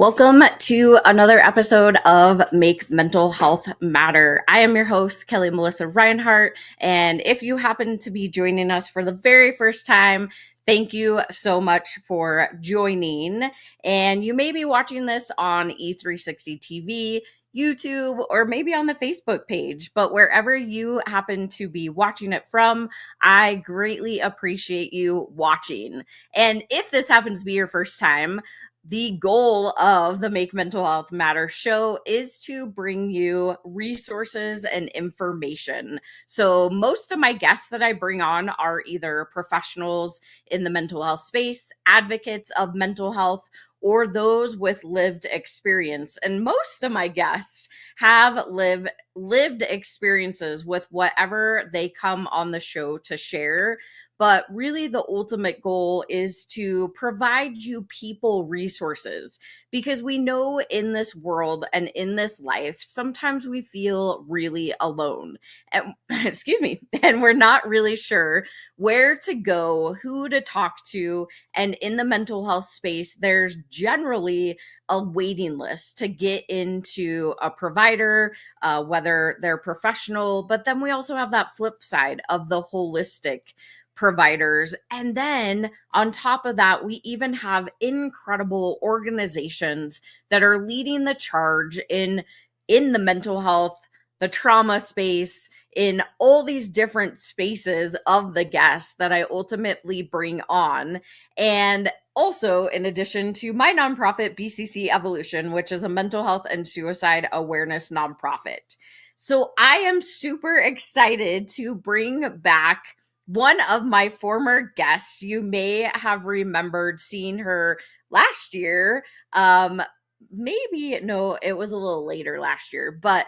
Welcome to another episode of Make Mental Health Matter. I am your host, Kelli Melissa Reinhart, and if you happen to be joining us for the very first time, thank you so much for joining. And you may be watching this on E360 TV, YouTube, or maybe on the Facebook page, but wherever you happen to be watching it from, I greatly appreciate you watching. And if this happens to be your first time, the goal of the Make Mental Health Matter show is to bring you resources and information. So, most of my guests that I bring on are either professionals in the mental health space, advocates of mental health, or those with lived experience. And most of my guests have lived experiences with whatever they come on the show to share. But really, the ultimate goal is to provide you people resources, because we know in this world and in this life, sometimes we feel really alone. And excuse me, and we're not really sure where to go, who to talk to. And in the mental health space, there's generally a waiting list to get into a provider, whether they're professional. But then we also have that flip side of the holistic providers. And then on top of that, we even have incredible organizations that are leading the charge in the mental health, the trauma space, in all these different spaces of the guests that I ultimately bring on. And also, in addition to my nonprofit, BCC Evolution, which is a mental health and suicide awareness nonprofit. So I am super excited to bring back one of my former guests. You may have remembered seeing her last year. Maybe no, it was a little later last year, but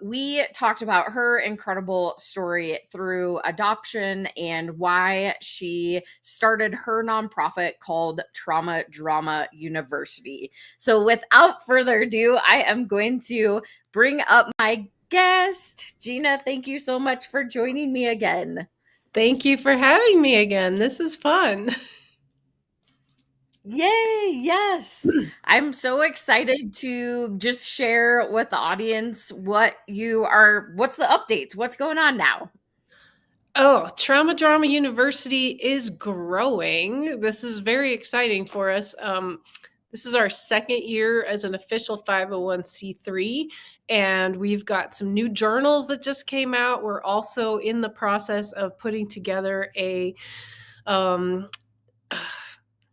we talked about her incredible story through adoption and why she started her nonprofit called Trauma Drama University. So without further ado, I am going to bring up my guest. Gina, thank you so much for joining me again. Thank you for having me again. This is fun. Yay, yes. I'm so excited to just share with the audience what's the updates, what's going on now. Oh, Trauma Drama University is growing. This is very exciting for us. This is our second year as an official 501c3, and we've got some new journals that just came out. We're also in the process of putting together a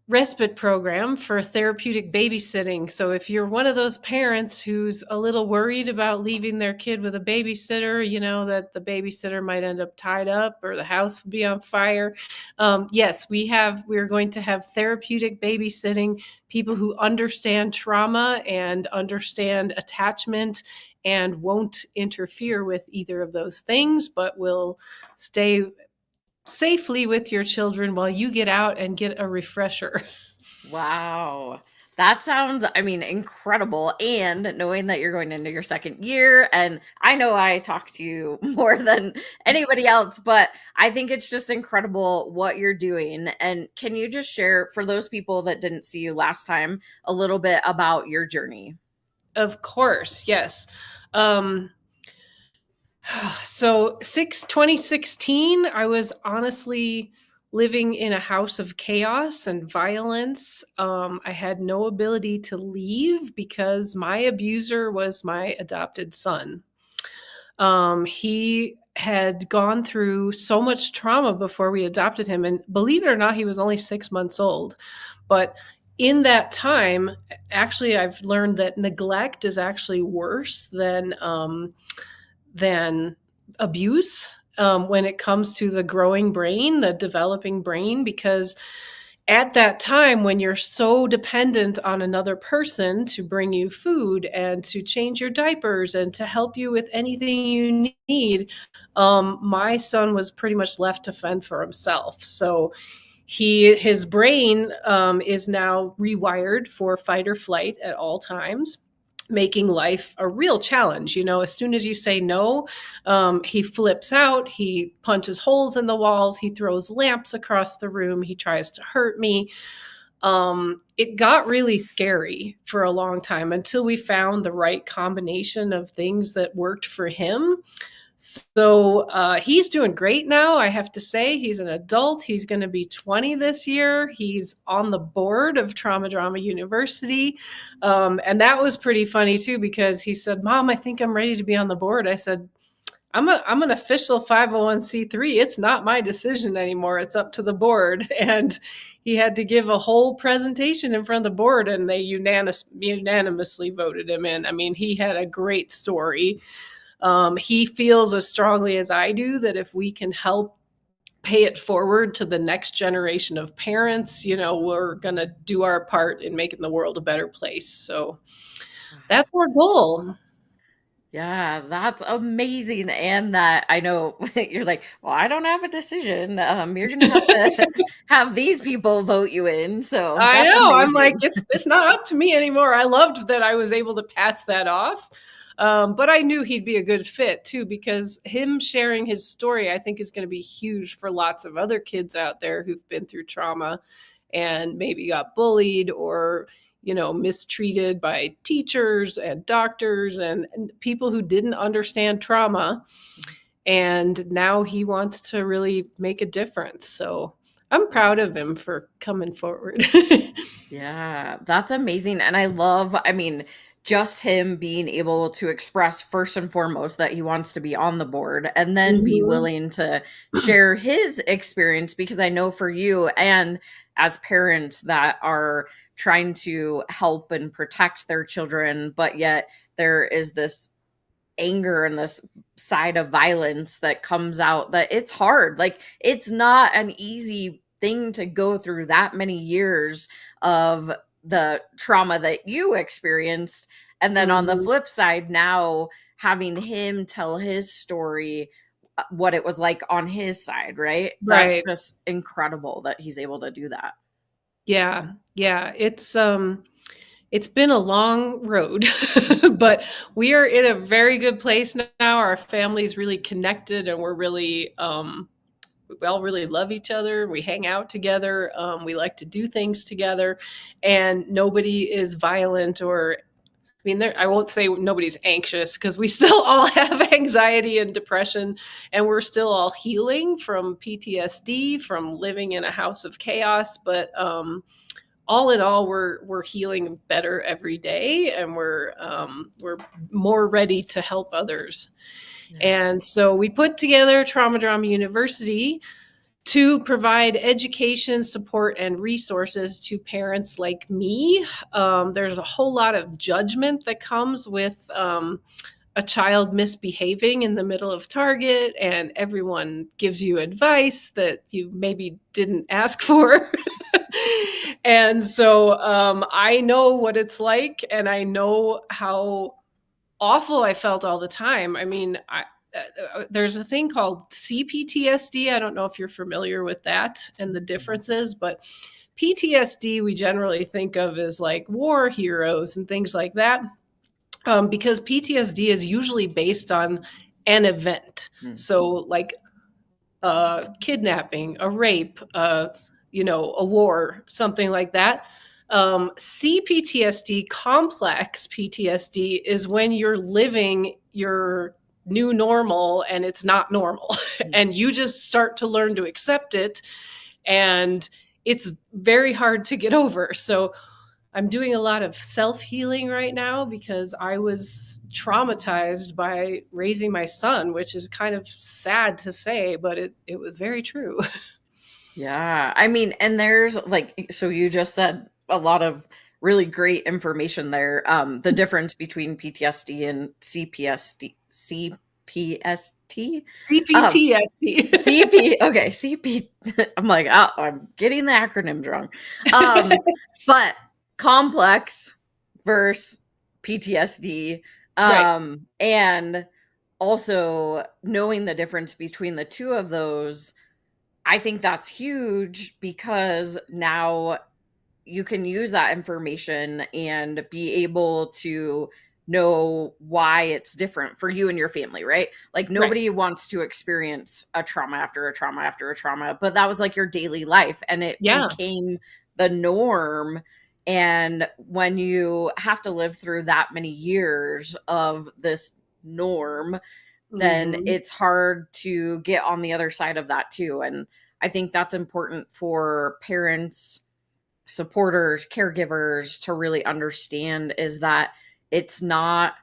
respite program for therapeutic babysitting. So if you're one of those parents who's a little worried about leaving their kid with a babysitter, you know, that the babysitter might end up tied up or the house will be on fire. Yes, we're going to have therapeutic babysitting, people who understand trauma and understand attachment and won't interfere with either of those things, but will stay safely with your children while you get out and get a refresher. Wow. That sounds, incredible. And knowing that you're going into your second year, and I know I talk to you more than anybody else, but I think it's just incredible what you're doing. And can you just share, for those people that didn't see you last time, a little bit about your journey? Of course, yes. So 2016, I was honestly living in a house of chaos and violence. I had no ability to leave because my abuser was my adopted son. He had gone through so much trauma before we adopted him. And believe it or not, he was only 6 months old. But in that time, actually, I've learned that neglect is actually worse than abuse when it comes to the growing brain, the developing brain, because at that time when you're so dependent on another person to bring you food and to change your diapers and to help you with anything you need, my son was pretty much left to fend for himself. So his brain is now rewired for fight or flight at all times, making life a real challenge. You know, as soon as you say no, he flips out, he punches holes in the walls, he throws lamps across the room, he tries to hurt me. it got really scary for a long time until we found the right combination of things that worked for him. So he's doing great now, I have to say. He's an adult. He's going to be 20 this year. He's on the board of Trauma Drama University. And that was pretty funny, too, because he said, Mom, I think I'm ready to be on the board. I said, I'm an official 501c3. It's not my decision anymore. It's up to the board. And he had to give a whole presentation in front of the board, and they unanimously voted him in. I mean, he had a great story. He feels as strongly as I do that if we can help pay it forward to the next generation of parents, we're going to do our part in making the world a better place. So that's our goal. Yeah, that's amazing. And that I know you're like, well, I don't have a decision. You're gonna have to have these people vote you in. So I that's know. I'm like, amazing. it's not up to me anymore. I loved that I was able to pass that off. But I knew he'd be a good fit too, because him sharing his story, I think, is going to be huge for lots of other kids out there who've been through trauma and maybe got bullied or, mistreated by teachers and doctors and people who didn't understand trauma. And now he wants to really make a difference. So I'm proud of him for coming forward. Yeah, that's amazing. And I mean, just him being able to express first and foremost that he wants to be on the board and then be Mhm. willing to share his experience, because I know for you and as parents that are trying to help and protect their children, but yet there is this anger and this side of violence that comes out, that it's hard. Like, it's not an easy thing to go through that many years of the trauma that you experienced. And then on the Mhm. flip side, now having him tell his story, what it was like on his side, right? That's Right. just incredible that he's able to do that. Yeah. Yeah. It's been a long road, but we are in a very good place now. Our family's really connected and we're really we all really love each other. We hang out together. We like to do things together, and nobody is violent or. I mean, I won't say nobody's anxious because we still all have anxiety and depression, and we're still all healing from PTSD from living in a house of chaos. But all in all, we're healing better every day, and we're more ready to help others. Yeah. And so we put together Trauma Drama University to provide education, support, and resources to parents like me. There's a whole lot of judgment that comes with a child misbehaving in the middle of Target, and everyone gives you advice that you maybe didn't ask for. And so I know what it's like, and I know how awful I felt all the time. I mean, there's a thing called CPTSD. I don't know if you're familiar with that and the differences, but PTSD we generally think of as like war heroes and things like that, because PTSD is usually based on an event. Mm. So, like kidnapping, a rape, a war, something like that. CPTSD, complex PTSD, is when you're living your new normal and it's not normal. And you just start to learn to accept it. And it's very hard to get over. So I'm doing a lot of self healing right now because I was traumatized by raising my son, which is kind of sad to say, but it was very true. Yeah. I mean, and there's like, so you just said a lot of really great information there. The difference between PTSD and CPST. Um, CPTSD. okay, CP. I'm like, oh, I'm getting the acronyms wrong. But complex versus PTSD. Right. And also knowing the difference between the two of those, I think that's huge, because now you can use that information and be able to know why it's different for you and your family, right? Like, Right. nobody wants to experience a trauma after a trauma after a trauma, but that was like your daily life, and it Yeah. became the norm. And when you have to live through that many years of this norm, then Mm-hmm. it's hard to get on the other side of that too. And I think that's important for parents, supporters, caregivers to really understand, is that it's not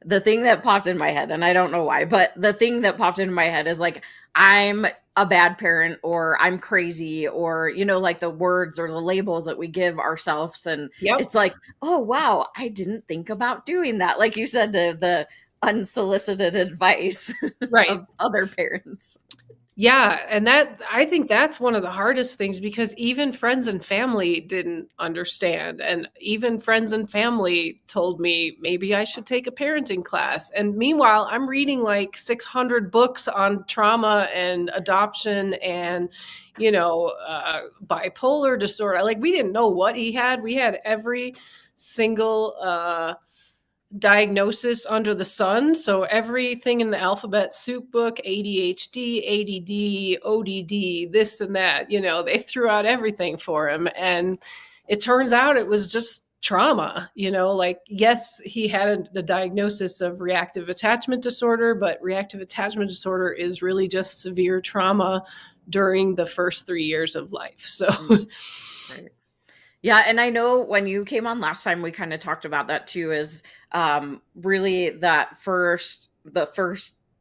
the thing that popped in my head, and I don't know why, but the thing that popped into my head is like, I'm a bad parent, or I'm crazy, or, like the words or the labels that we give ourselves. And Yep. it's like, oh, wow, I didn't think about doing that. Like you said, the unsolicited advice Right. of other parents. Yeah, and that I think that's one of the hardest things because even friends and family didn't understand. And even friends and family told me maybe I should take a parenting class. And meanwhile, I'm reading like 600 books on trauma and adoption and, bipolar disorder. Like, we didn't know what he had. We had every single diagnosis under the sun. So everything in the alphabet soup book, ADHD, ADD, ODD, this and that, they threw out everything for him. And it turns out it was just trauma, like, yes, he had a diagnosis of reactive attachment disorder, but reactive attachment disorder is really just severe trauma during the first 3 years of life. So, Right. Yeah, and I know when you came on last time, we kind of talked about that too, is really the first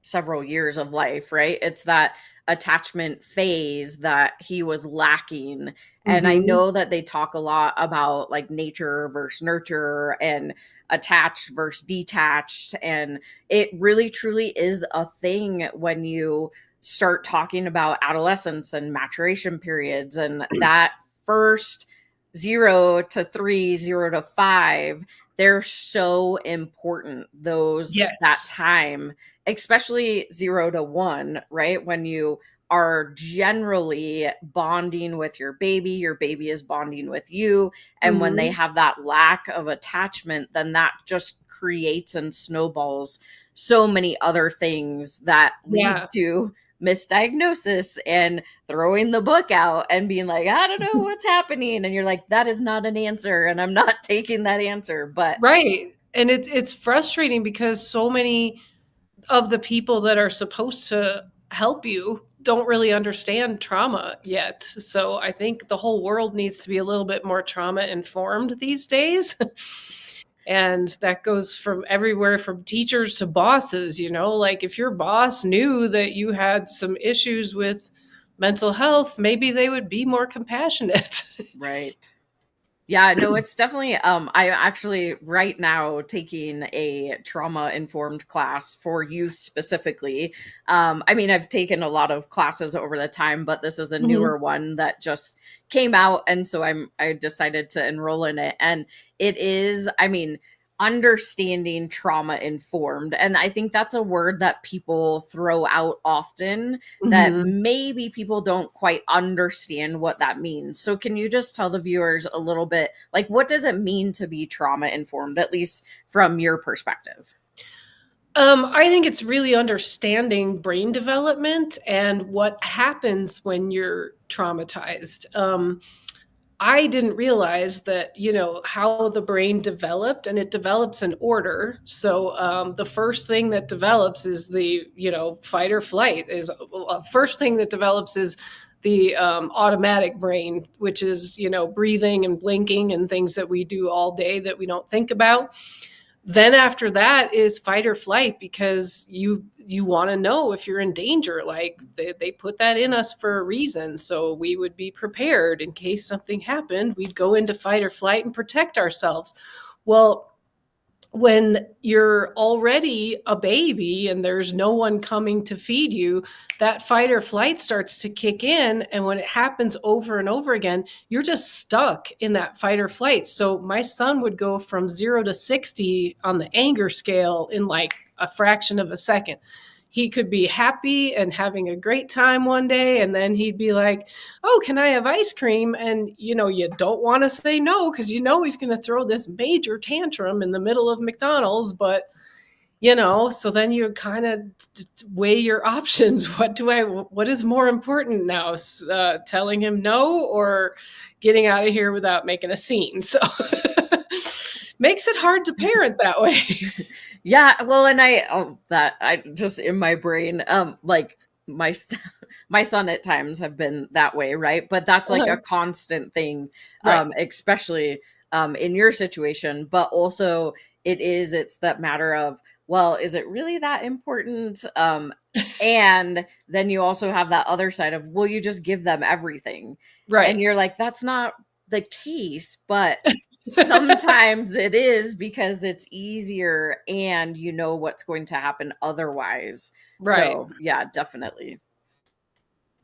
several years of life, right? It's that attachment phase that he was lacking. And I mhm. know that they talk a lot about like nature versus nurture and attached versus detached. And it really truly is a thing when you start talking about adolescence and maturation periods, and that first 0 to 3, 0 to 5, they're so important, that Yes. time, especially 0 to 1, right? When you are generally bonding with your baby is bonding with you. And when they Mhm. have that lack of attachment, then that just creates and snowballs so many other things that lead Yeah. to misdiagnosis and throwing the book out and being like, I don't know what's happening. And you're like, that is not an answer. And I'm not taking that answer. But Right. And it's frustrating because so many of the people that are supposed to help you don't really understand trauma yet. So I think the whole world needs to be a little bit more trauma informed these days. And that goes from everywhere from teachers to bosses, like if your boss knew that you had some issues with mental health, maybe they would be more compassionate. right. Yeah, no, it's definitely I'm actually right now taking a trauma informed class for youth specifically. I mean, I've taken a lot of classes over the time, but this is a Mhm. newer one that just came out, and so I decided to enroll in it. And it is, I mean, understanding trauma informed. And I think that's a word that people throw out often, that Mhm. maybe people don't quite understand what that means. So can you just tell the viewers a little bit, like, what does it mean to be trauma informed, at least from your perspective? I think it's really understanding brain development and what happens when you're traumatized. I didn't realize that, how the brain developed, and it develops in order. So the first thing that develops is the, fight or flight is first thing that develops is the automatic brain, which is, breathing and blinking and things that we do all day that we don't think about. Then after that is fight or flight because you want to know if you're in danger. Like they put that in us for a reason, so we would be prepared in case something happened. We'd go into fight or flight and protect ourselves. Well, when you're already a baby and there's no one coming to feed you, that fight or flight starts to kick in. And when it happens over and over again, you're just stuck in that fight or flight. So my son would go from 0 to 60 on the anger scale in like a fraction of a second. He could be happy and having a great time one day, and then he'd be like, oh, can I have ice cream? And you don't want to say no because he's going to throw this major tantrum in the middle of McDonald's, but So then you kind of weigh your options. What is more important now? Telling him no or getting out of here without making a scene? So makes it hard to parent that way. Yeah, well, and I just in my brain, like my my son at times have been that way, right? But that's like a constant thing, Right. especially in your situation. But also, it's that matter of, well, is it really that important? And then you also have that other side of, will you just give them everything? And Right. you're like, that's not the case, but sometimes it is because it's easier and you know what's going to happen otherwise. Right. So, yeah, definitely.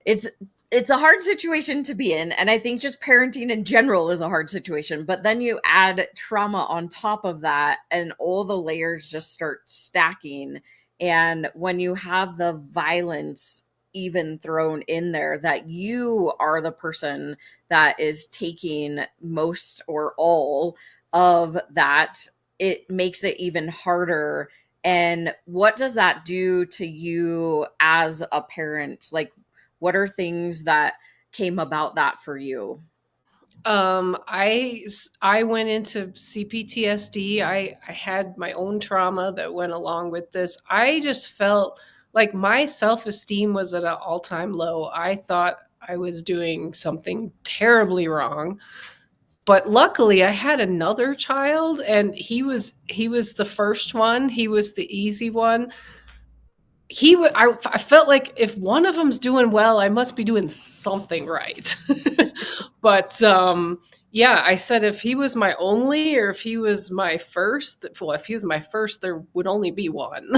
It's it's a hard situation to be in, and I think just parenting in general is a hard situation, but then you add trauma on top of that and all the layers just start stacking, and when you have the violence even thrown in there, that you are the person that is taking most or all of that, it makes it even harder. And what does that do to you as a parent? Like, what are things that came about that for you? I went into CPTSD. I had my own trauma that went along with this. I just felt like my self-esteem was at an all-time low. I thought I was doing something terribly wrong. But luckily I had another child, and he was the first one. He was the easy one. I felt like if one of them's doing well, I must be doing something right. But yeah, I said if he was my only or if he was my first, well, if he was my first, there would only be one.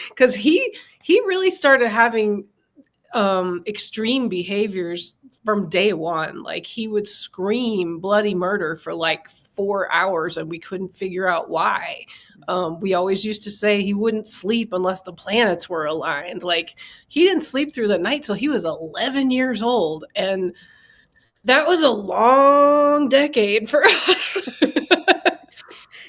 Because he really started having extreme behaviors from day one. Like he would scream bloody murder for like 4 hours and we couldn't figure out why. We always used to say he wouldn't sleep unless the planets were aligned. Like he didn't sleep through the night till he was 11 years old. And that was a long decade for us.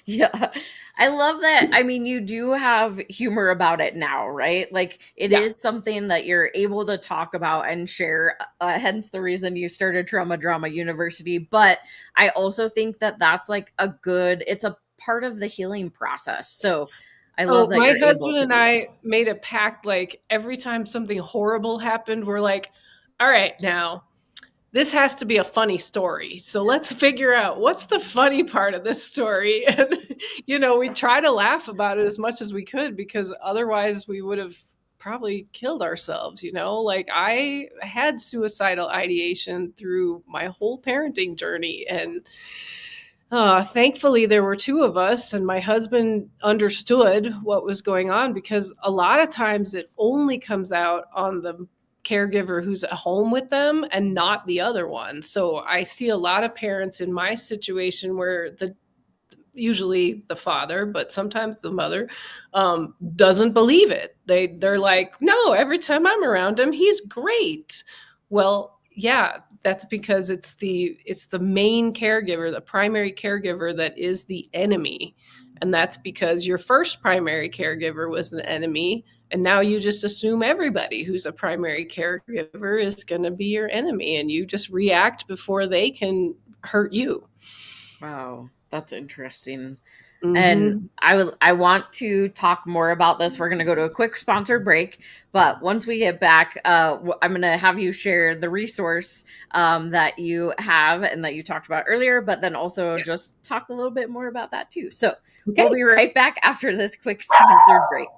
Yeah. I love that. I mean, you do have humor about it now, right? Like it Yeah. is something that you're able to talk about and share, hence the reason you started Trauma Drama University. But I also think that that's like it's a part of the healing process. So I love Oh, that my you're able husband to and do that. I made a pact. Like every time something horrible happened, we're like, all right, now this has to be a funny story. So let's figure out what's the funny part of this story. And, we try to laugh about it as much as we could because otherwise we would have probably killed ourselves. Like I had suicidal ideation through my whole parenting journey. And thankfully, there were two of us, and my husband understood what was going on because a lot of times it only comes out on the caregiver who's at home with them and not the other one. So I see a lot of parents in my situation where usually the father, but sometimes the mother, doesn't believe it. They're like, no, every time I'm around him, he's great. Well, yeah, that's because it's the main caregiver, the primary caregiver, that is the enemy. And that's because your first primary caregiver was an enemy. And now you just assume everybody who's a primary caregiver is going to be your enemy. And you just react before they can hurt you. Wow, that's interesting. And Mm-hmm. I want to talk more about this. We're going to go to a quick sponsor break, but once we get back, I'm going to have you share the resource that you have and that you talked about earlier, but then also Yes. just talk a little bit more about that too. So we'll Okay. be right back after this quick sponsored break.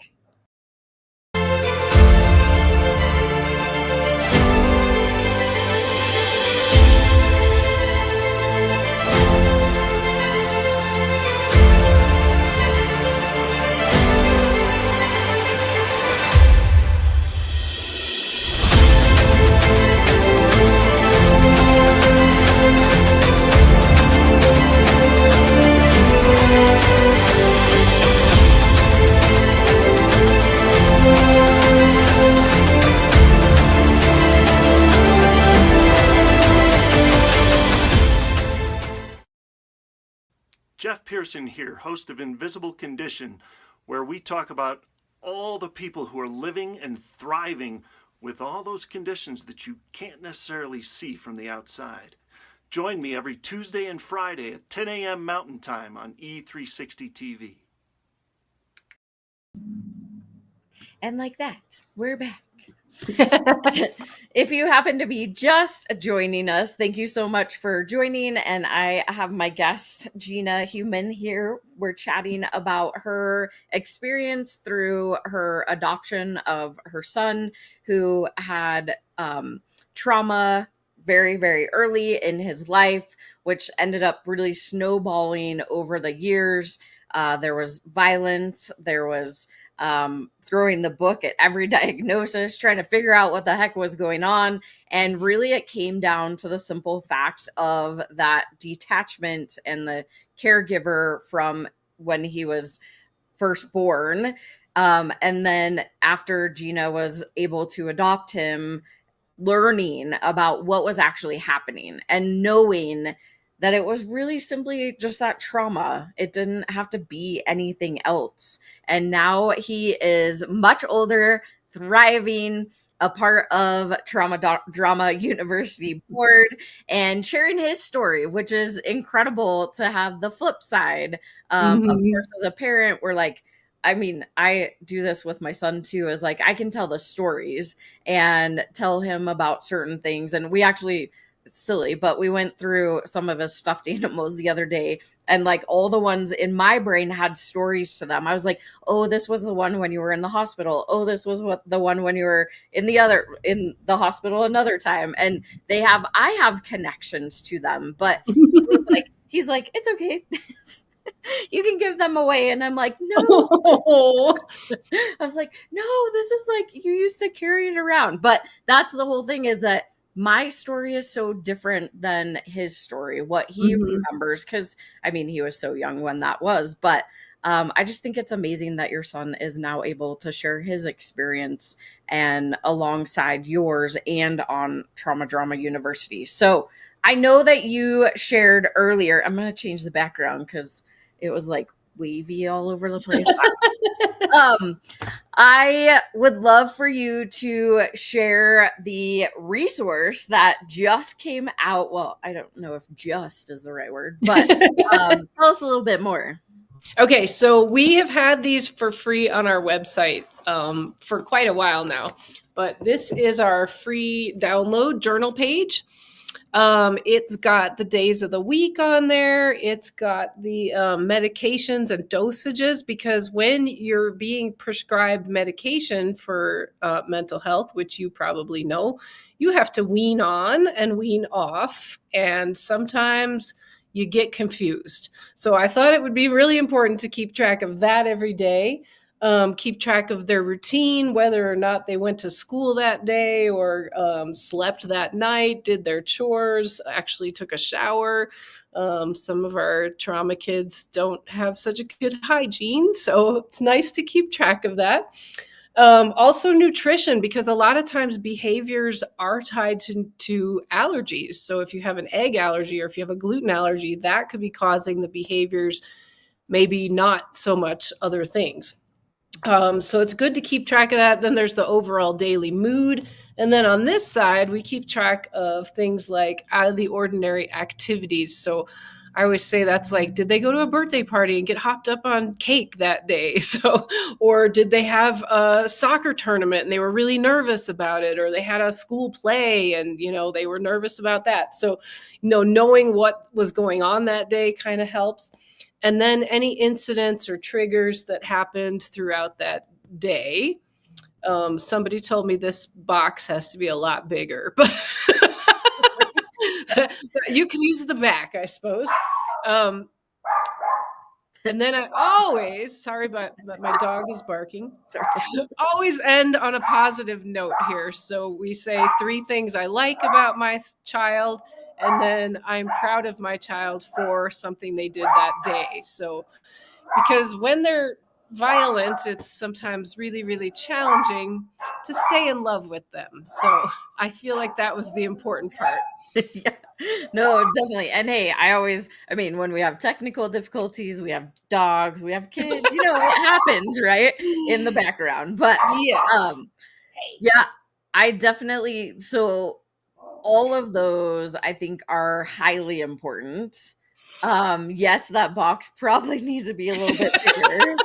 Jeff Pearson here, host of Invisible Condition, where we talk about all the people who are living and thriving with all those conditions that you can't necessarily see from the outside. Join me every Tuesday and Friday at 10 a.m. Mountain Time on E360 TV. And like that, we're back. If you happen to be just joining us, thank you so much for joining. And I have my guest, Gina Heumann, here. We're chatting about her experience through her adoption of her son, who had trauma very, very early in his life, which ended up really snowballing over the years. There was violence, there was throwing the book at every diagnosis, trying to figure out what the heck was going on. And really, it came down to the simple fact of that detachment and the caregiver from when he was first born. And then after Gina was able to adopt him, learning about what was actually happening and knowing that it was really simply just that trauma. It didn't have to be anything else. And now he is much older, thriving, a part of Drama University board, and sharing his story, which is incredible to have the flip side. Of course, as a parent, we're like, I mean, I do this with my son too, is like, I can tell the stories and tell him about certain things. And we actually, it's silly, but we went through some of his stuffed animals the other day, and like all the ones in my brain had stories to them. I was like, oh, this was the one when you were in the hospital. Oh, this was the one when you were in the hospital another time. And I have connections to them, but he's like, it's okay. You can give them away. And I'm like, no. I was like, no, this is like, you used to carry it around. But that's the whole thing, is that my story is so different than his story, what he remembers. Because, I mean, he was so young when that was. But I just think it's amazing that your son is now able to share his experience and alongside yours and on Trauma Drama University. So I know that you shared earlier, I'm going to change the background because it was like wavy all over the place. I would love for you to share the resource that just came out. Well, I don't know if just is the right word, but tell us a little bit more. Okay, so we have had these for free on our website for quite a while now, but this is our free download journal page. It's got the days of the week on there. It's got the medications and dosages, because when you're being prescribed medication for mental health, which you probably know, you have to wean on and wean off. And sometimes you get confused. So I thought it would be really important to keep track of that every day. Keep track of their routine, whether or not they went to school that day or slept that night, did their chores, actually took a shower. Some of our trauma kids don't have such a good hygiene, so it's nice to keep track of that. Also nutrition, because a lot of times behaviors are tied to allergies. So if you have an egg allergy or if you have a gluten allergy, that could be causing the behaviors, maybe not so much other things. So it's good to keep track of that. Then there's the overall daily mood. And then on this side, we keep track of things like out of the ordinary activities. So I always say that's like, did they go to a birthday party and get hopped up on cake that day? So, or did they have a soccer tournament and they were really nervous about it? Or they had a school play and, they were nervous about that. So, knowing what was going on that day kind of helps. And then any incidents or triggers that happened throughout that day. Somebody told me this box has to be a lot bigger, but you can use the back, I suppose. And then I always, sorry, but my dog is barking. Always end on a positive note here. So we say 3 things I like about my child, and then I'm proud of my child for something they did that day. So, because when they're violent, it's sometimes really, really challenging to stay in love with them. So I feel like that was the important part. Yeah. No, definitely. And hey, I mean, when we have technical difficulties, we have dogs, we have kids, you know, it happens, right? In the background. But Yes. yeah, I definitely, so all of those I think are highly important. Yes, that box probably needs to be a little bit bigger.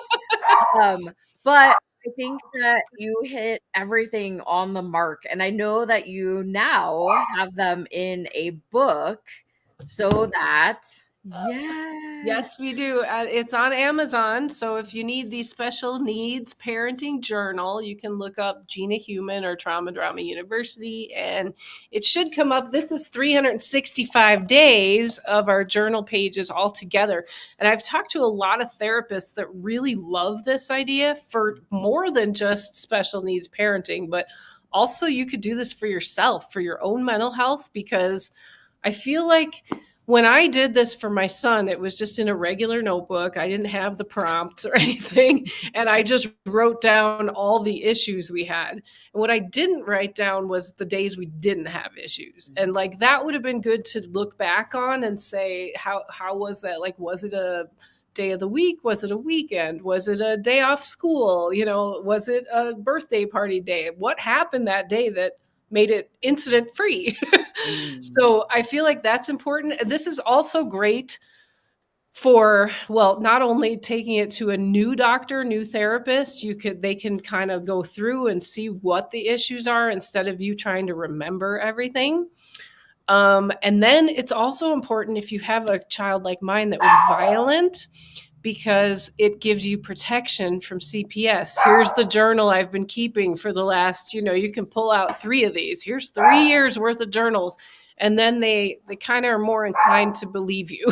But I think that you hit everything on the mark. And I know that you now have them in a book so that, yeah. Yes, we do. It's on Amazon. So if you need the special needs parenting journal, you can look up Gina Heumann or Trauma Drama University, and it should come up. This is 365 days of our journal pages all together. And I've talked to a lot of therapists that really love this idea for more than just special needs parenting, but also you could do this for yourself, for your own mental health, because I feel like when I did this for my son, it was just in a regular notebook. I didn't have the prompts or anything. And I just wrote down all the issues we had. And what I didn't write down was the days we didn't have issues. And like that would have been good to look back on and say, how was that? Like, was it a day of the week? Was it a weekend? Was it a day off school? You know, was it a birthday party day? What happened that day that made it incident free? So I feel like that's important. This is also great for, well, not only taking it to a new doctor, new therapist, they can kind of go through and see what the issues are instead of you trying to remember everything. And then it's also important if you have a child like mine that was violent, because it gives you protection from CPS. Here's the journal I've been keeping for the last, you can pull out 3 of these. Here's 3 years worth of journals. And then they kind of are more inclined to believe you.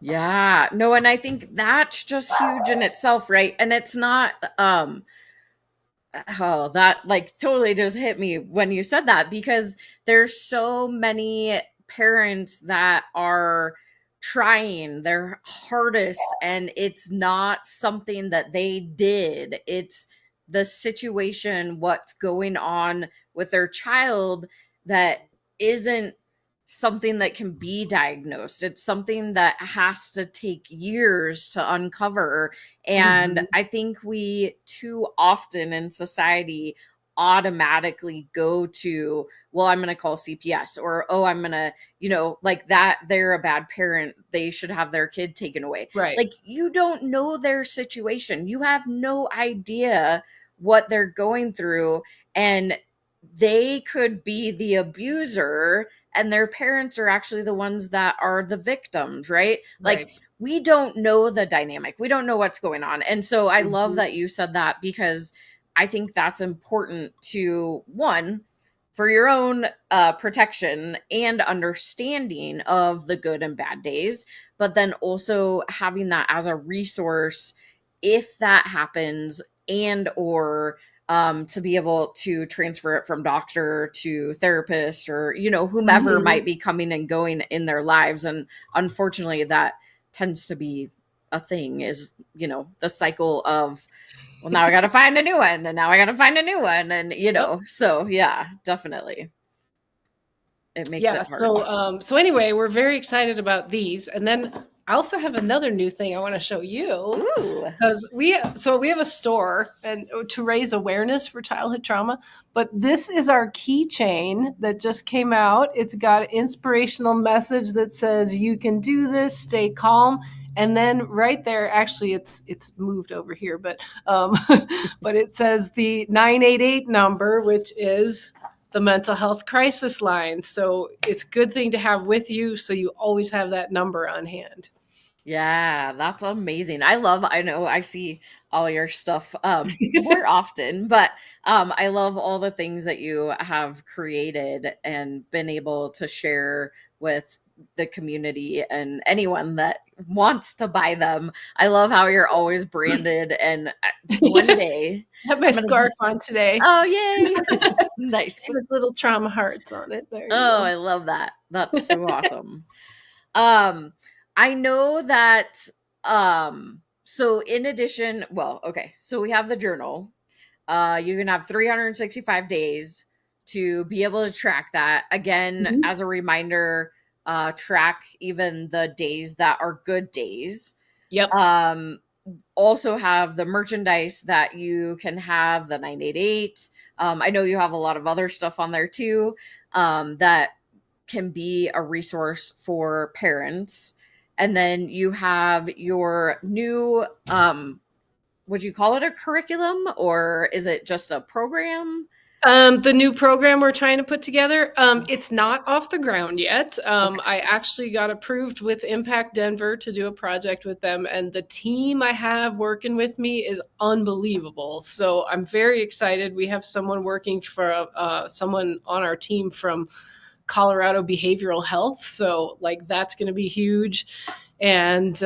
Yeah. No, and I think that's just huge in itself, right? And it's not oh, that like totally just hit me when you said that, because there's so many parents that are trying their hardest and it's not something that they did. It's the situation, what's going on with their child that isn't something that can be diagnosed. It's something that has to take years to uncover. And I think we too often in society automatically go to, well, I'm going to call CPS, or, oh, I'm going to, like that, they're a bad parent. They should have their kid taken away. Right. Like, you don't know their situation. You have no idea what they're going through. And they could be the abuser and their parents are actually the ones that are the victims, right? Like, we don't know the dynamic. We don't know what's going on. And so I love that you said that, because I think that's important to, one, for your own protection and understanding of the good and bad days, but then also having that as a resource if that happens, and or to be able to transfer it from doctor to therapist, or whomever might be coming and going in their lives. And unfortunately that tends to be a thing, is the cycle of, well, now I got to find a new one, and now I got to find a new one, and so yeah, definitely it makes it hard. So anyway, we're very excited about these. And then I also have another new thing I want to show you. Because we have a store and to raise awareness for childhood trauma. But this is our keychain that just came out. It's got an inspirational message that says, "You can do this, stay calm." And then right there, actually, it's moved over here, but but it says the 988 number, which is the mental health crisis line. So it's a good thing to have with you, so you always have that number on hand. Yeah, that's amazing. I know I see all your stuff more often, but I love all the things that you have created and been able to share with the community and anyone that wants to buy them. I love how you're always branded, and one day I have my scarf on today. Oh, yay. Nice. With little trauma hearts on it. There you go. I love that. That's so awesome. I know that so in addition, well, okay, so we have the journal. You can have 365 days to be able to track that. Again, Mhm. as a reminder, track even the days that are good days. Yep. Also have the merchandise that you can have, the 988. I know you have a lot of other stuff on there too, that can be a resource for parents. And then you have your new, would you call it a curriculum or is it just a program? The new program we're trying to put together, it's not off the ground yet. Okay. I actually got approved with Impact Denver to do a project with them, and the team I have working with me is unbelievable. So I'm very excited. We have someone working for someone on our team from Colorado Behavioral Health, so like that's going to be huge. And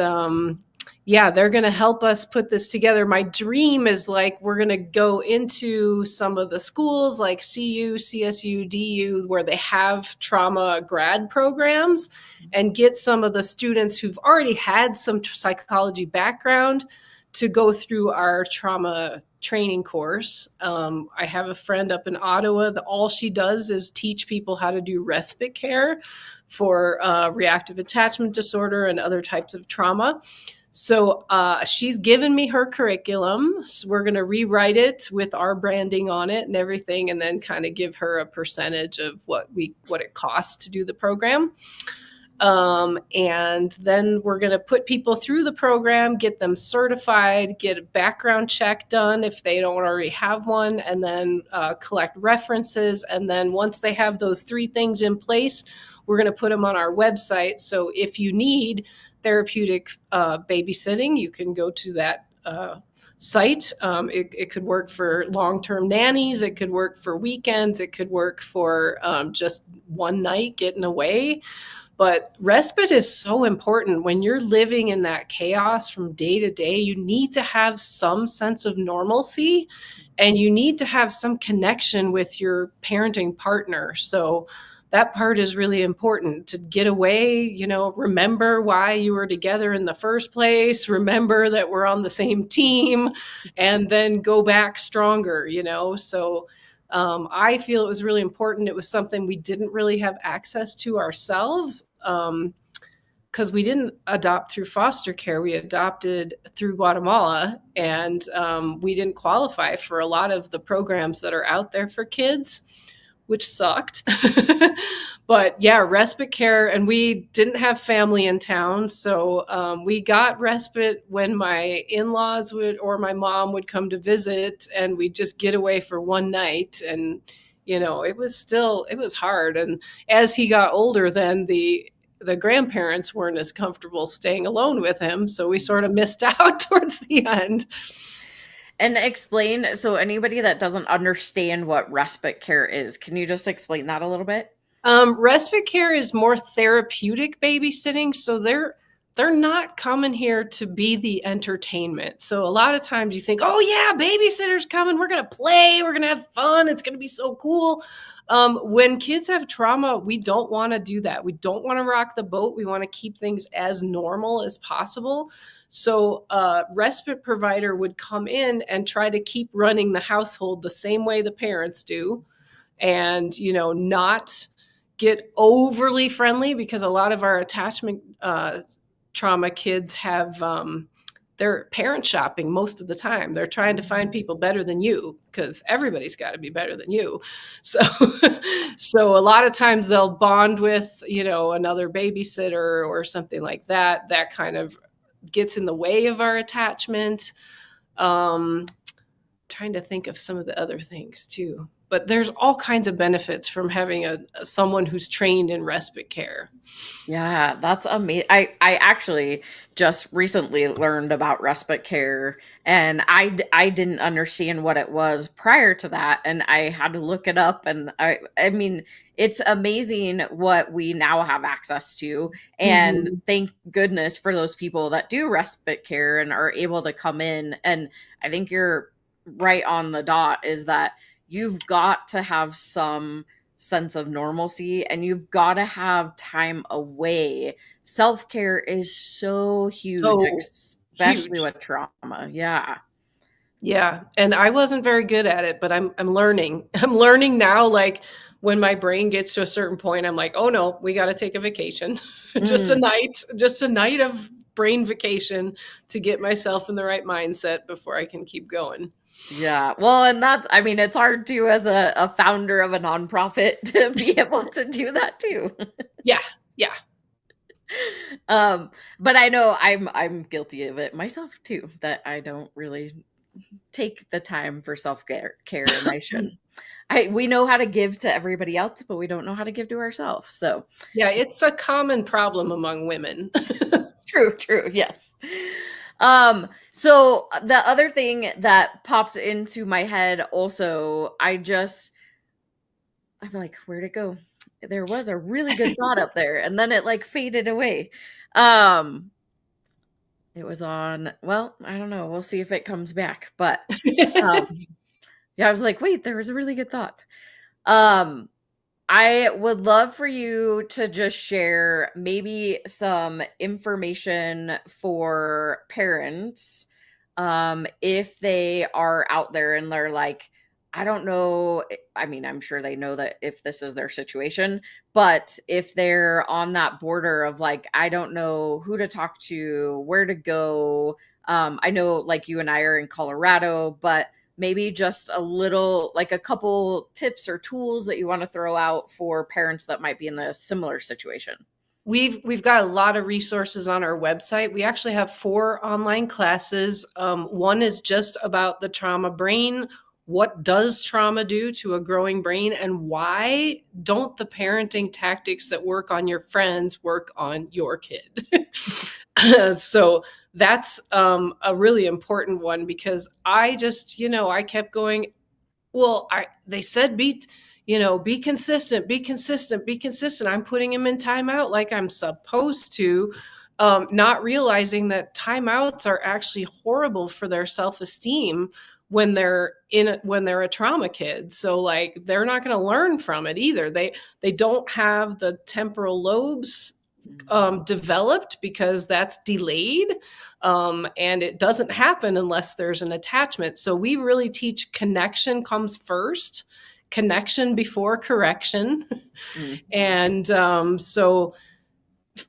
yeah, they're going to help us put this together. My dream is like we're going to go into some of the schools like CU, CSU, DU, where they have trauma grad programs and get some of the students who've already had some psychology background to go through our trauma training course. I have a friend up in Ottawa that all she does is teach people how to do respite care for reactive attachment disorder and other types of trauma. So she's given me her curriculum. So we're going to rewrite it with our branding on it and everything, and then kind of give her a percentage of what it costs to do the program. And then we're going to put people through the program, get them certified, get a background check done if they don't already have one, and then collect references. And then once they have those 3 things in place, we're going to put them on our website. So if you need therapeutic babysitting, you can go to that site. It could work for long-term nannies. It could work for weekends. It could work for just one night getting away. But respite is so important. When you're living in that chaos from day to day, you need to have some sense of normalcy and you need to have some connection with your parenting partner. So that part is really important to get away, remember why you were together in the first place, remember that we're on the same team, and then go back stronger. So I feel it was really important. It was something we didn't really have access to ourselves because we didn't adopt through foster care. We adopted through Guatemala, and we didn't qualify for a lot of the programs that are out there for kids, which sucked. But yeah, respite care, and we didn't have family in town. So we got respite when my in-laws would, or my mom would come to visit, and we'd just get away for one night. And, it was hard. And as he got older, then the grandparents weren't as comfortable staying alone with him. So we sort of missed out towards the end. And explain, so anybody that doesn't understand what respite care is, can you just explain that a little bit? Respite care is more therapeutic babysitting. So they're not coming here to be the entertainment. So a lot of times you think, oh yeah, babysitter's coming. We're going to play. We're going to have fun. It's going to be so cool. When kids have trauma, we don't want to do that. We don't want to rock the boat. We want to keep things as normal as possible. So a respite provider would come in and try to keep running the household the same way the parents do. And, not get overly friendly, because a lot of our attachment trauma kids have they're parent shopping most of the time. They're trying to find people better than you because everybody's got to be better than you. So so a lot of times they'll bond with another babysitter or something like that. That kind of gets in the way of our attachment. Trying to think of some of the other things too. But there's all kinds of benefits from having someone who's trained in respite care. Yeah, that's amazing. I actually just recently learned about respite care, and I didn't understand what it was prior to that, and I had to look it up. And I mean, it's amazing what we now have access to, and Mm-hmm. thank goodness for those people that do respite care and are able to come in. And I think you're right on the dot, is that you've got to have some sense of normalcy and you've got to have time away. Self-care is so huge, So especially huge. with trauma. Yeah. Yeah, and I wasn't very good at it, but I'm learning. I'm learning now, like, when my brain gets to a certain point, I'm like, "Oh, no, we gotta take a vacation." Mm, Just a night of brain vacation to get myself in the right mindset before I can keep going. yeah. Well, and that's, I mean, it's hard too as a founder of a nonprofit to be able to do that too. Yeah, yeah. Um, but I know I'm guilty of it myself too, that I don't really take the time for self-care, and I should. We know how to give to everybody else, but we don't know how to give to ourselves. So Yeah, it's a common problem among women. true, yes. So the other thing that popped into my head also, I'm like, where'd it go? There was a really good thought up there, and then it like faded away. Um, it was on, well, I don't know. We'll see if it comes back. But um, yeah, I was like, wait, there was a really good thought. Um, I would love for you to just share maybe some information for parents, if they are out there and they're like, I don't know. I mean, I'm sure they know that if this is their situation, but if they're on that border of like, I don't know who to talk to, where to go. I know like you and I are in Colorado, but maybe just a little, like a couple tips or tools that you want to throw out for parents that might be in the similar situation. We've got a lot of resources on our website. We actually have 4 online classes. One is just about the trauma brain. What does trauma do to a growing brain, and why don't the parenting tactics that work on your friends work on your kid? So that's a really important one, because I just, I kept going, well, they said be consistent, be consistent, be consistent. I'm putting him in timeout like I'm supposed to, not realizing that timeouts are actually horrible for their self-esteem when they're a trauma kid. So like they're not going to learn from it either. They don't have the temporal lobes developed, because that's delayed. And it doesn't happen unless there's an attachment. So we really teach connection comes first, connection before correction. Mm. And so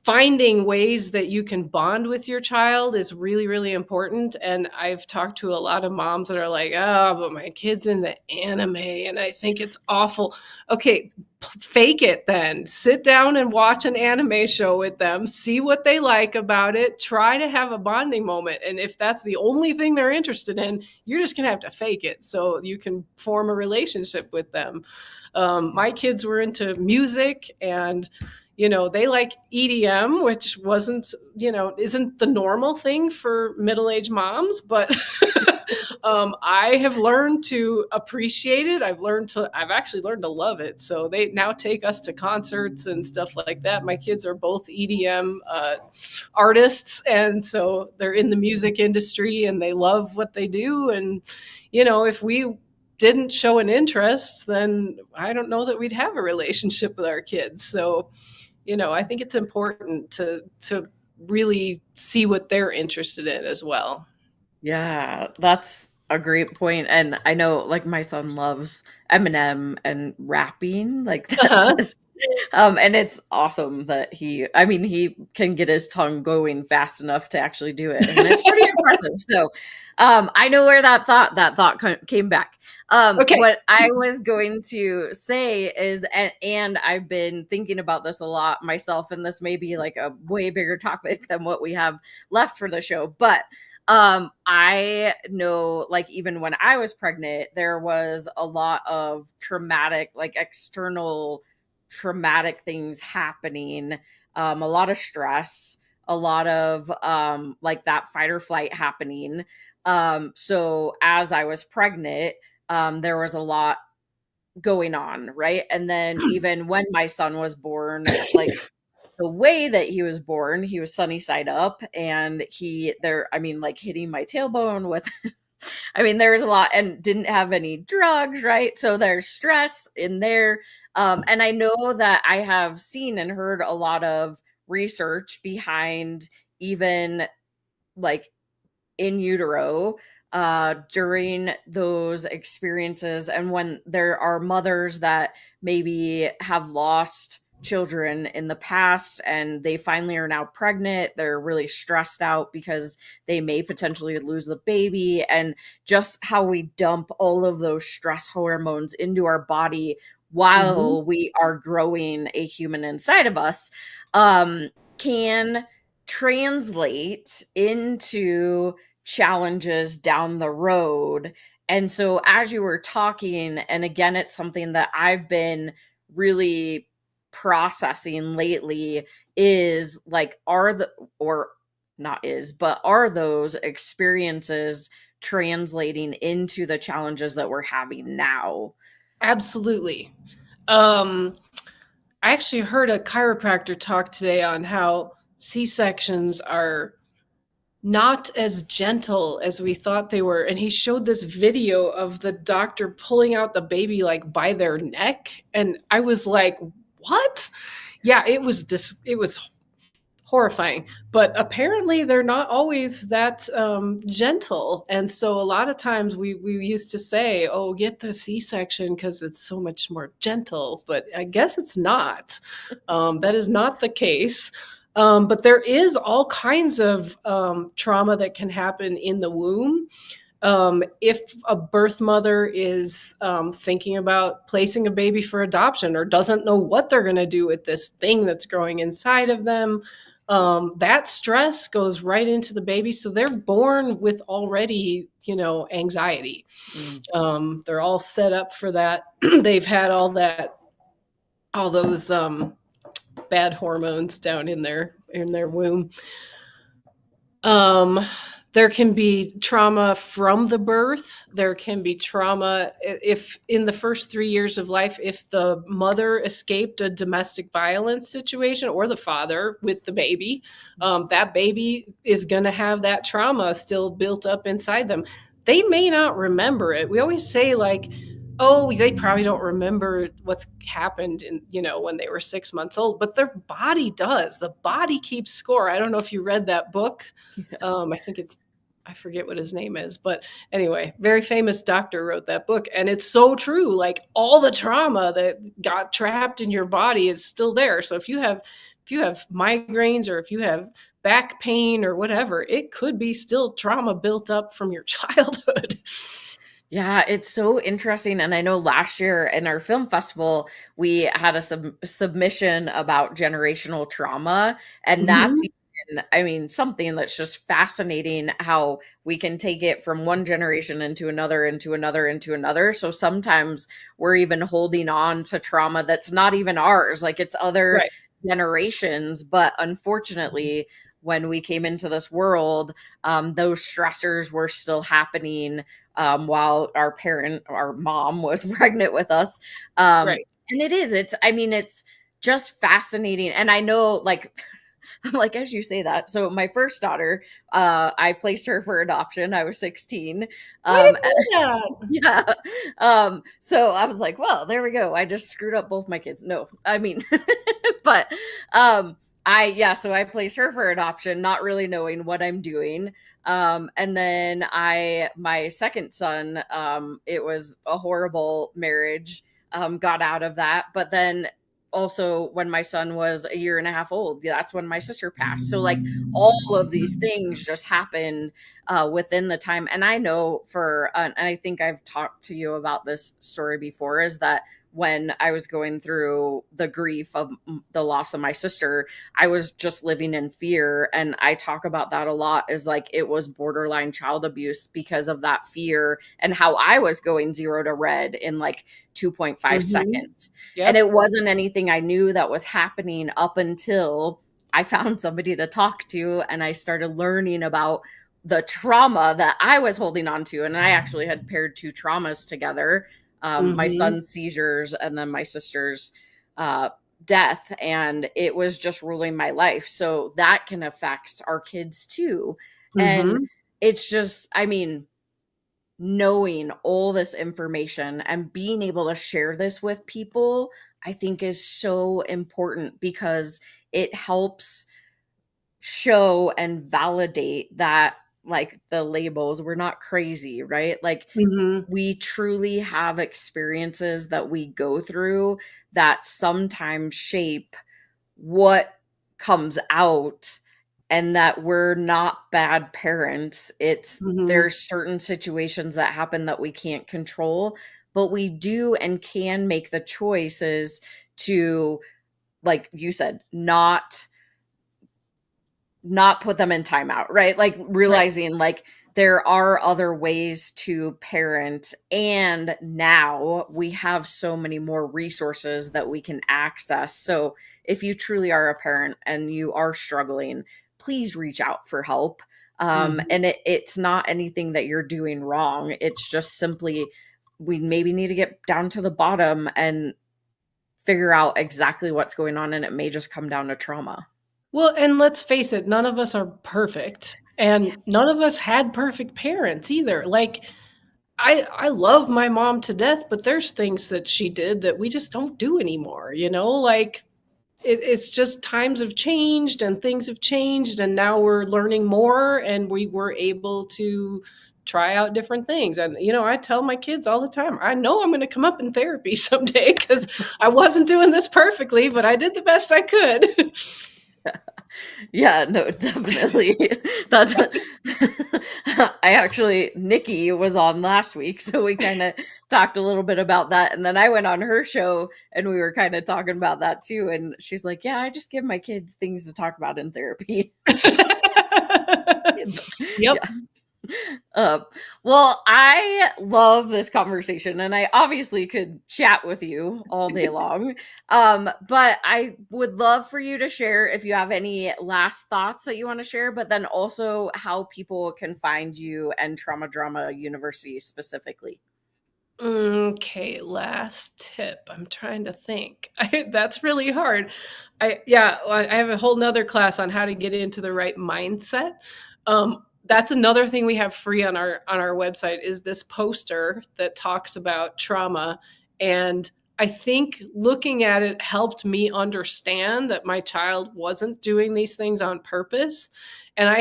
finding ways that you can bond with your child is really, really important. And I've talked to a lot of moms that are like, oh, but my kid's into anime and I think it's awful. Okay, fake it then. Sit down and watch an anime show with them, see what they like about it, try to have a bonding moment. And if that's the only thing they're interested in, you're just going to have to fake it so you can form a relationship with them. My kids were into music, and they like EDM, which isn't the normal thing for middle-aged moms, but I have learned to appreciate it. I've actually learned to love it. So they now take us to concerts and stuff like that. My kids are both EDM artists, and so they're in the music industry and they love what they do. And, if we didn't show an interest, then I don't know that we'd have a relationship with our kids. So I think it's important to really see what they're interested in as well. Yeah, that's a great point. And I know like my son loves Eminem and rapping. Like that's Uh-huh. his, and it's awesome that he can get his tongue going fast enough to actually do it. And it's pretty impressive. So I know where that thought came back. Okay. What I was going to say is, and I've been thinking about this a lot myself, and this may be like a way bigger topic than what we have left for the show, but I know like even when I was pregnant, there was a lot of traumatic, like external traumatic things happening, a lot of stress, a lot of like that fight or flight happening. So as I was pregnant, there was a lot going on, right? And then even when my son was born, like the way that he was sunny side up, and like hitting my tailbone with I mean, there was a lot, and didn't have any drugs, right? So there's stress in there. And I know that I have seen and heard a lot of research behind even like in utero, during those experiences, and when there are mothers that maybe have lost children in the past and they finally are now pregnant, they're really stressed out because they may potentially lose the baby, and just how we dump all of those stress hormones into our body while we are growing a human inside of us, can translate into challenges down the road. And so, as you were talking, and again, it's something that I've been really processing lately, is like, are the, or not is, but are those experiences translating into the challenges that we're having now? Absolutely. I actually heard a chiropractor talk today on how C-sections are not as gentle as we thought they were. And he showed this video of the doctor pulling out the baby like by their neck. And I was like, what? Yeah, it was horrifying. But apparently they're not always that gentle. And so a lot of times we used to say, oh, get the C-section because it's so much more gentle. But I guess it's not. That is not the case. But there is all kinds of trauma that can happen in the womb. If a birth mother is thinking about placing a baby for adoption or doesn't know what they're going to do with this thing that's growing inside of them, that stress goes right into the baby. So they're born with already, anxiety. They're all set up for that. They've had all those bad hormones down in their womb. There can be trauma from the birth. There can be trauma if in the first 3 years of life, if the mother escaped a domestic violence situation or the father with the baby, that baby is going to have that trauma still built up inside them. They may not remember it. We always say like, oh, they probably don't remember what's happened when they were 6 months old, but their body does. The body keeps score. I don't know if you read that book. I forget what his name is, but anyway, very famous doctor wrote that book, and it's so true. Like all the trauma that got trapped in your body is still there. So if you have migraines or if you have back pain or whatever, it could be still trauma built up from your childhood. Yeah, it's so interesting. And I know last year in our film festival, we had a submission about generational trauma. And that's something that's just fascinating, how we can take it from one generation into another, into another, into another. So sometimes we're even holding on to trauma that's not even ours, like it's other generations. But unfortunately, when we came into this world, those stressors were still happening while our mom was pregnant with us. And it's just fascinating. And I know, like, I'm like, as you say that. So my first daughter, I placed her for adoption. I was 16. Yeah. So I was like, well, there we go. I just screwed up both my kids. No, but so I placed her for adoption, not really knowing what I'm doing. And then my second son, it was a horrible marriage, got out of that. But then also when my son was a year and a half old, that's when my sister passed. So like all of these things just happened within the time. And I know and I think I've talked to you about this story before, is that when I was going through the grief of the loss of my sister, I was just living in fear. And I talk about that a lot, is like, it was borderline child abuse because of that fear and how I was going 0 to red in like 2.5 seconds. Yep. And it wasn't anything I knew that was happening up until I found somebody to talk to, and I started learning about the trauma that I was holding on to. And I actually had paired 2 traumas together. My son's seizures and then my sister's death, and it was just ruling my life. So that can affect our kids too. And it's just, knowing all this information and being able to share this with people, I think is so important, because it helps show and validate that like the labels. We're not crazy, right? Like Mm-hmm. we truly have experiences that we go through that sometimes shape what comes out, and that we're not bad parents. It's Mm-hmm. there's certain situations that happen that we can't control, but we do and can make the choices to, like you said, not put them in timeout, right? Like Right. realizing like there are other ways to parent, and now we have so many more resources that we can access. So if you truly are a parent and you are struggling, please reach out for help. Mm-hmm. And it's not anything that you're doing wrong. It's just simply we maybe need to get down to the bottom and figure out exactly what's going on, and it may just come down to trauma. Well, and let's face it, none of us are perfect. And none of us had perfect parents either. Like I love my mom to death, but there's things that she did that we just don't do anymore, you know? Like it's just times have changed and things have changed, and now we're learning more and we were able to try out different things. And I tell my kids all the time, I know I'm going to come up in therapy someday because I wasn't doing this perfectly, but I did the best I could. Yeah, no, definitely. That's Nikki was on last week, so we kind of talked a little bit about that. And then I went on her show and we were kind of talking about that too. And she's like, yeah, I just give my kids things to talk about in therapy. Yep. Yeah. Uh, well, I love this conversation, and I obviously could chat with you all day long. But I would love for you to share if you have any last thoughts that you want to share, but then also how people can find you and Trauma Drama University specifically. Okay, last tip. I'm trying to think. That's really hard. I have a whole nother class on how to get into the right mindset. That's another thing we have free on our website is this poster that talks about trauma. And I think looking at it helped me understand that my child wasn't doing these things on purpose. And I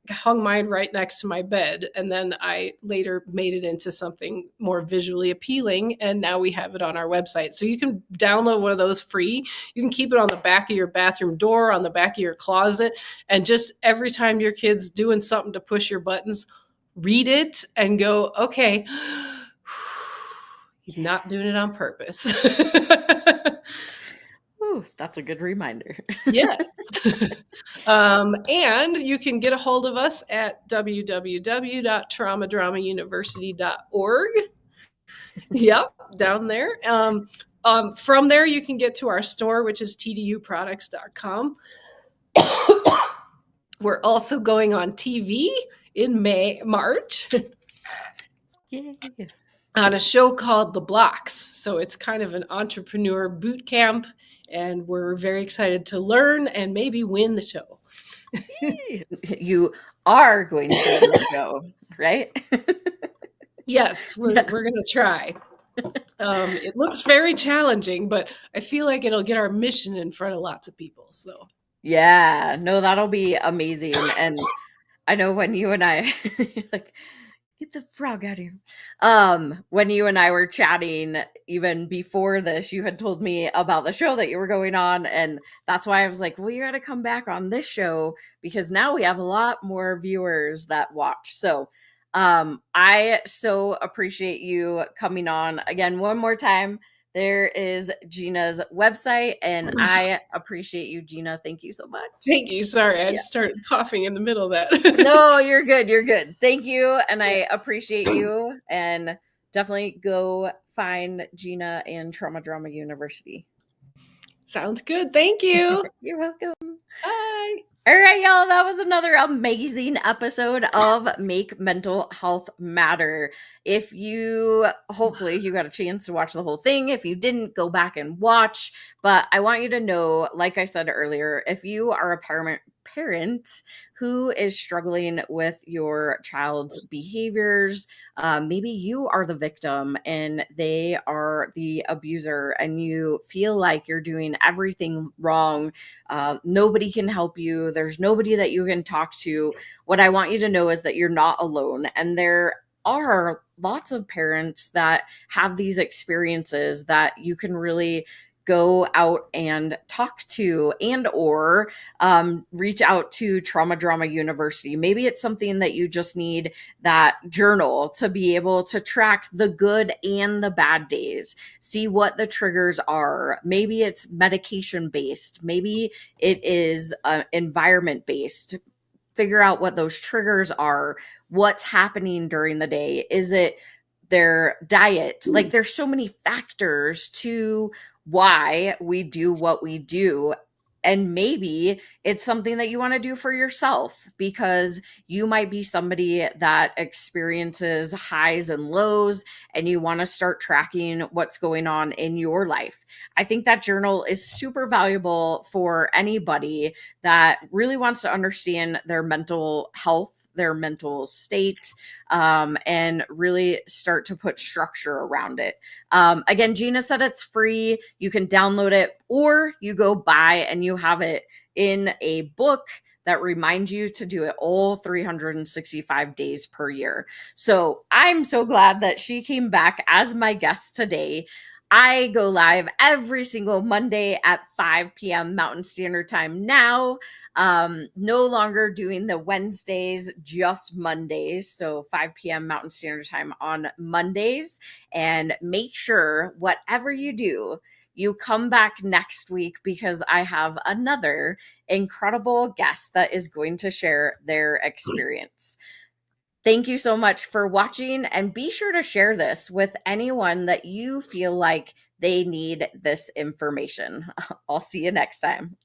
hung mine right next to my bed, and then I later made it into something more visually appealing, and now we have it on our website. So you can download one of those free. You can keep it on the back of your bathroom door, on the back of your closet, and just every time your kid's doing something to push your buttons, read it and go, okay, he's not doing it on purpose. Ooh, that's a good reminder. Yes. And you can get a hold of us at www.traumadramauniversity.org. Yep, down there. From there, you can get to our store, which is tduproducts.com. We're also going on TV in March Yay. on a show called The Blocks. So it's kind of an entrepreneur boot camp, and we're very excited to learn and maybe win the show. You are going to win the show, right? Yes, we're going to try. It looks very challenging, but I feel like it'll get our mission in front of lots of people. So Yeah, no, that'll be amazing. And I know when you and I like get the frog out of here. When you and I were chatting even before this, you had told me about the show that you were going on, and that's why I was like, well, you got to come back on this show because now we have a lot more viewers that watch. So I so appreciate you coming on again one more time. There is Gina's website, and I appreciate you, Gina. Thank you so much. thank you. Sorry, I Yeah. just started coughing in the middle of that. No, you're good. You're good. Thank you. And I appreciate you. And definitely go find Gina and Trauma Drama University. Sounds good. Thank you. You're welcome. Bye. All right, y'all. That was another amazing episode of Make Mental Health Matter. Hopefully, you got a chance to watch the whole thing. If you didn't, go back and watch. But I want you to know, like I said earlier, if you are a parent who is struggling with your child's behaviors. Maybe you are the victim and they are the abuser, and you feel like you're doing everything wrong. Nobody can help you. There's nobody that you can talk to. What I want you to know is that you're not alone. And there are lots of parents that have these experiences that you can really go out and talk to, and or reach out to Trauma Drama University. Maybe it's something that you just need that journal to be able to track the good and the bad days, see what the triggers are. Maybe it's medication based, maybe it is environment based. Figure out what those triggers are, what's happening during the day. Is it their diet? Like, there's so many factors to why we do what we do. And maybe it's something that you want to do for yourself, because you might be somebody that experiences highs and lows and you want to start tracking what's going on in your life. I think that journal is super valuable for anybody that really wants to understand their mental health, their mental state, and really start to put structure around it. Again, Gina said it's free. You can download it, or you go buy and you have it in a book that reminds you to do it all 365 days per year. So I'm so glad that she came back as my guest today. I go live every single Monday at 5 p.m. Mountain Standard Time now. No longer doing the Wednesdays, just Mondays. So 5 p.m. Mountain Standard Time on Mondays. And make sure, whatever you do, you come back next week, because I have another incredible guest that is going to share their experience. Thank you so much for watching, and be sure to share this with anyone that you feel like they need this information. I'll see you next time.